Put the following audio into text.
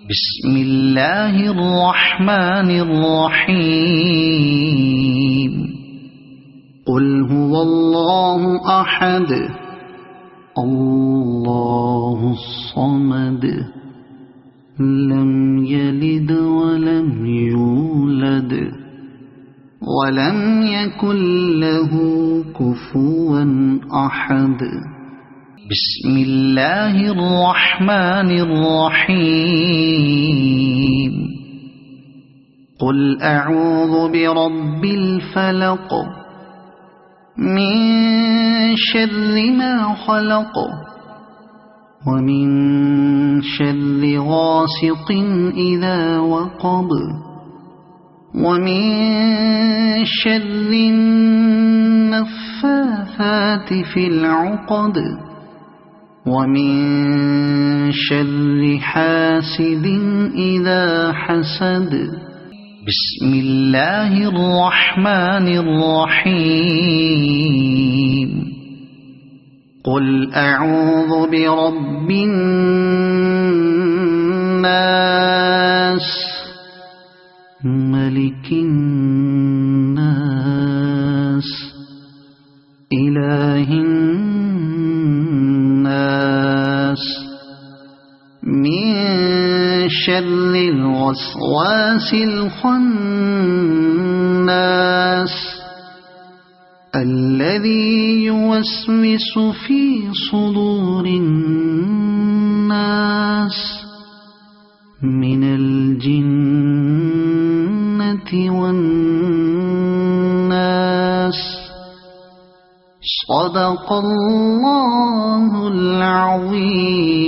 بسم الله الرحمن الرحيم قل هو الله أحد الله الصمد لم يلد ولم يولد ولم يكن له كفوا أحد بسم الله الرحمن الرحيم قل أعوذ برب الفلق من شر ما خلق ومن شر غاسق إذا وقب ومن شر النفاثات في العقد ومن شر حاسد إذا حسد بسم الله الرحمن الرحيم قل أعوذ برب الناس ملك الناس إله الناس من شر الوسواس الخناس الذي يوسوس في صدور الناس من الجنة والناس صدق الله العظيم.